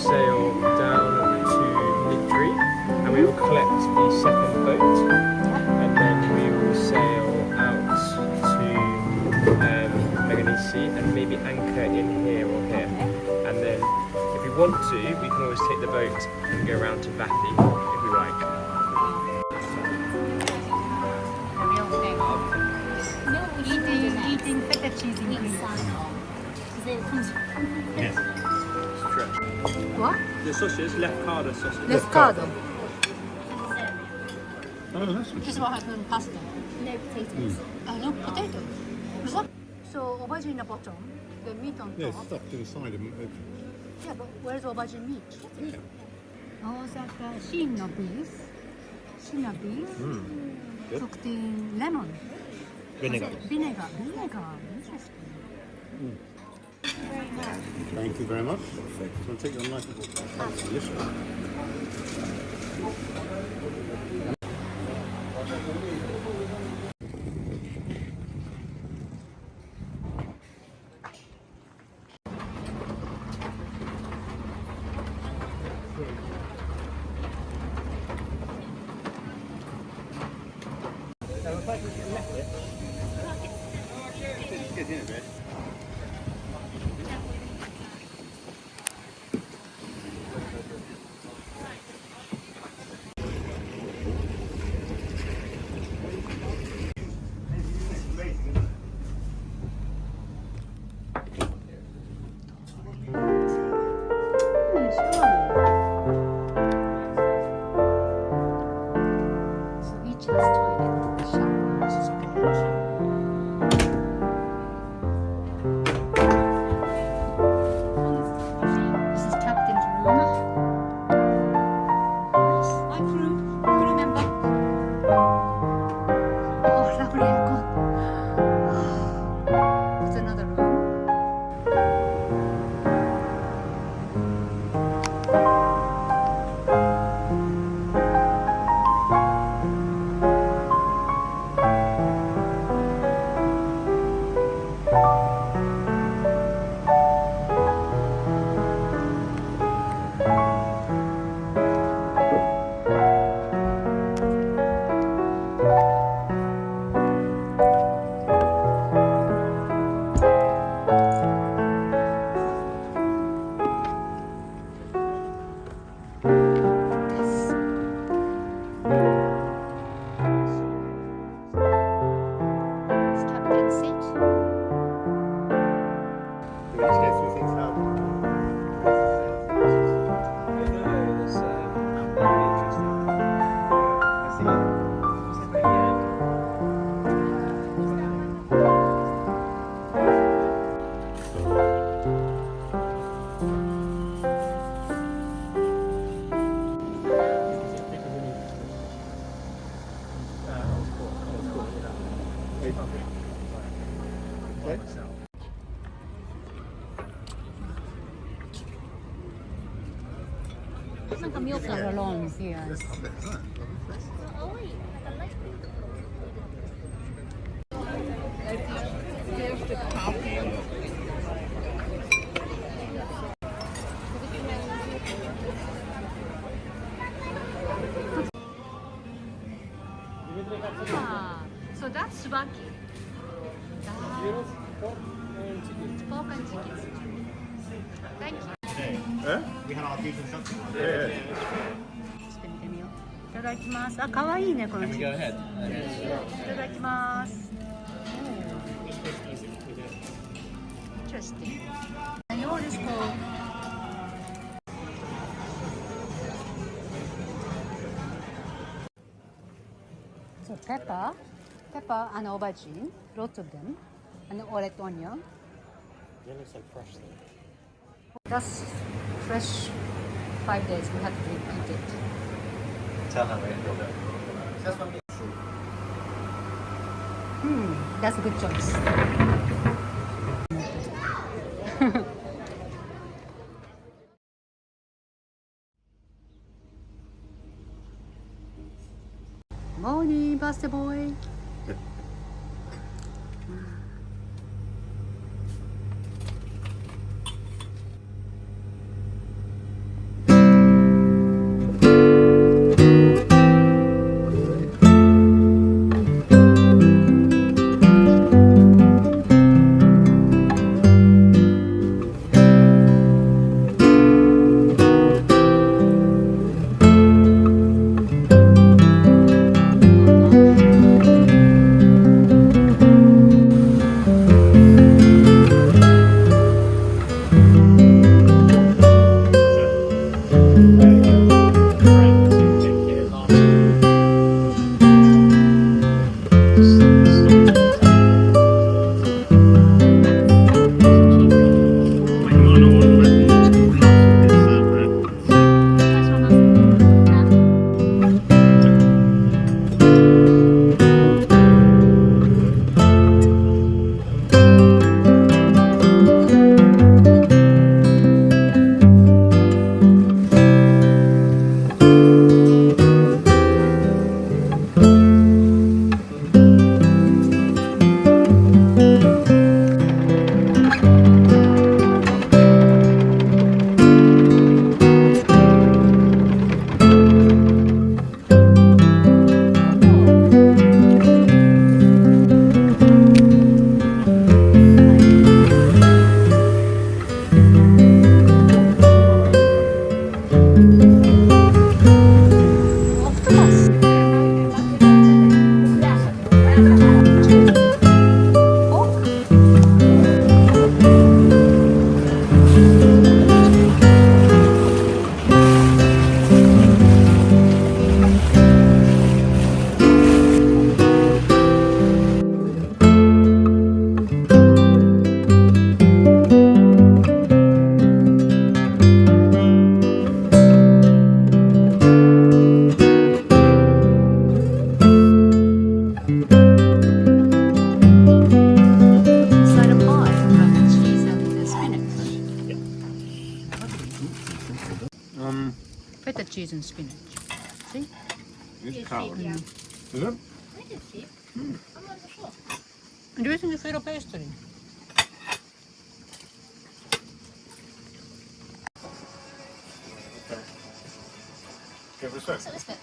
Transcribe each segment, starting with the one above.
sail down to Nitri and we will collect the second boat and then we will sail out to Meganisi and maybe anchor in here or here. And then if we want to, we can always take the boat and go around to Vathi if we like. Eating feta cheese in Greece. Yes. Stretch. What? The sausage, Lefkada sausage. Lefkada. Oh, that's This is what happened in pasta. No potatoes. No potato. So aubergine in the bottom, the meat on yeah, top. stuffed inside of it. Yeah, but where's aubergine meat? Yeah. Oh, that shin of beef. Shin of beef. Good. Cooked in lemon. Vinegar. Vinegar. Interesting. Thank you very much. So I'll take your knife. Yes, sir. Get in a bit. So each has toilet, shower. This is captain's room. Nice. Hi, crew member. Oh, lovely aircon. It's another room. It's captain's seat. We just go through things now. Like a milk alone here. Oh wait, like a light blue. Ah, so that's subaki. It's pork and chicken. Thank you. We had our beef and something. してみてみよう。いただきます。あ、可愛いねこのチキン。いただきます。Interesting. And all is called. So pepper and aubergine, lots of them, and red onion. It looks like fresh though. That's fresh. 5 days. We have to eat it. Tell how it That's a good choice. Morning, birthday boy. Feta cheese and spinach. See? It's cow. Is it? Using the feta pastry. Give it a sec.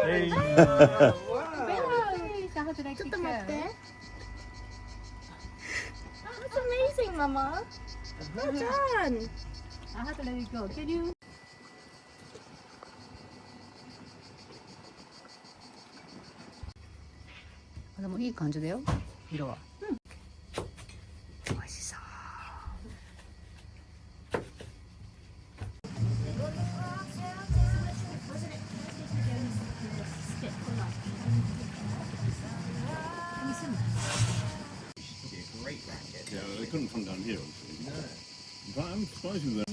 Hey. ちょっと待って。That's amazing, Mama. Well done. I have to let it go. Can you? でもいい感じだよ、色は。美味しそう。Yeah, they couldn't come down here. No. But I'm surprised with that.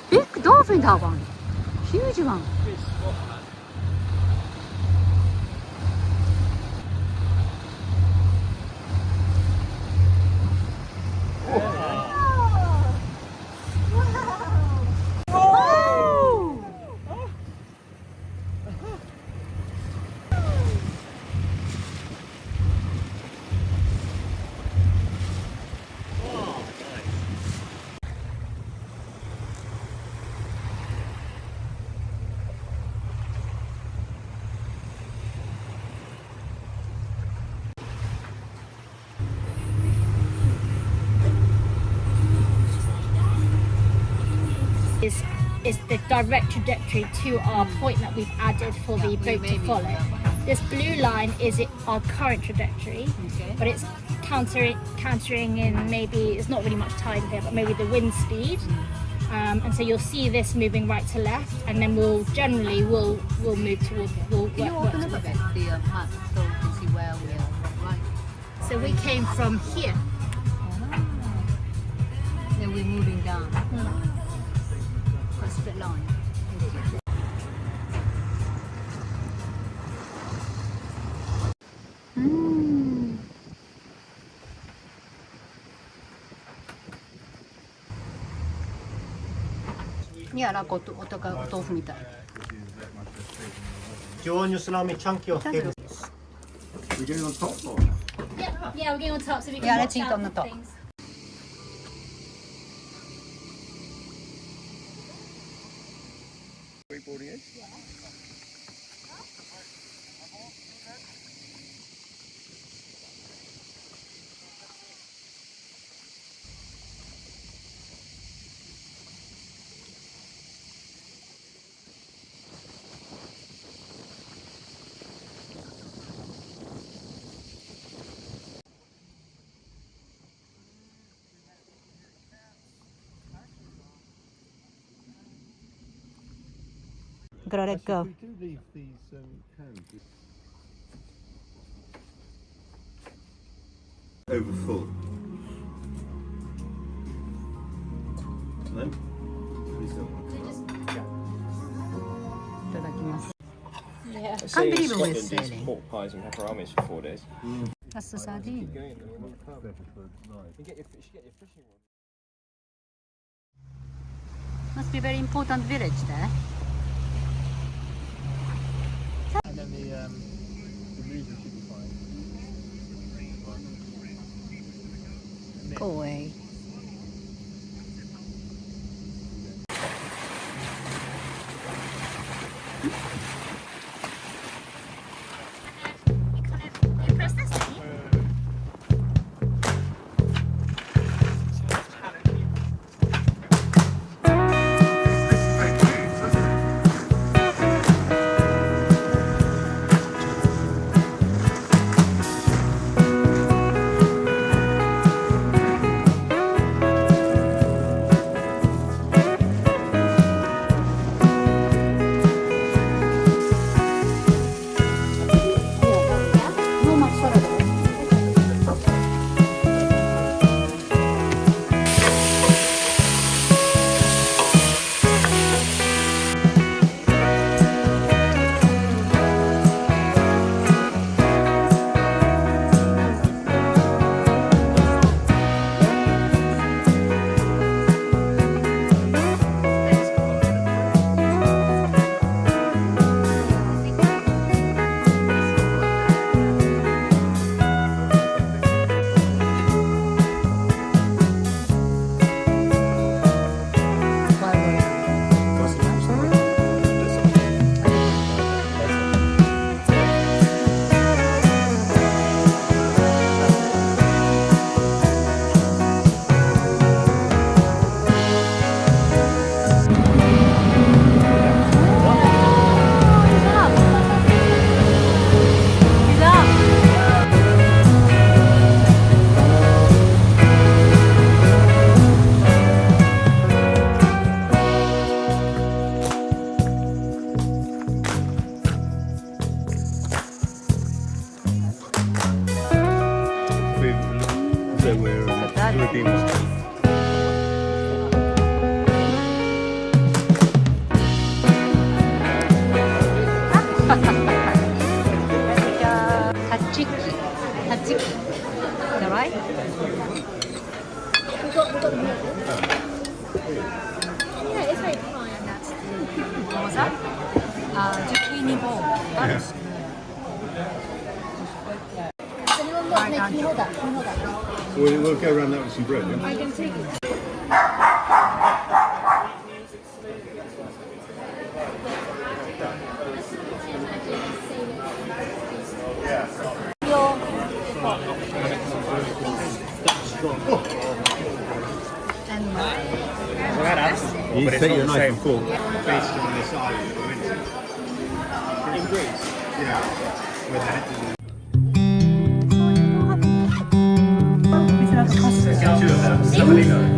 Big dolphin, that one. Huge one. Big spot, man. is the direct trajectory to our point that we've added for the boat to follow. This blue line is our current trajectory, but it's countering in maybe, it's not really much tide here, but maybe the wind speed. And so you'll see this moving right to left, and then we'll move towards it. We'll Can you work open up a towards bit it. the map so we can see where we are? Right. So we came from here. Then we're moving down. A straight line. Yeah, like お豆腐みたい。 Do you want your salami chunky or thin? We're getting on top floor. Yeah, we're getting on top so we can Yeah, watch let's eat out on the for top. things. Gotta let go. We do leave these cans. Over full. No? Please don't. いただきます。 Yeah. Can't believe we're Scotland eats sailing. pork pies and pepperonis for 4 days. That's the sardine. You get your fishing rod. Must be a very important village there. And then the music should be fine. Go away. You press this thing. No much salad. So we're redeemed. Tzatziki. Tzatziki. Is that right? Yeah, it's very fine. And that's the, what was that? Zucchini bowl. That is Does anyone want to make you hold that? Can you hold that? We'll go around that with some bread, yeah? I can take it. and you but it's take not your the knife same. and fork. Based on this island that we're into. In Greece. Yeah. With that. こちらがカストス。 Two of them. Somebody knows.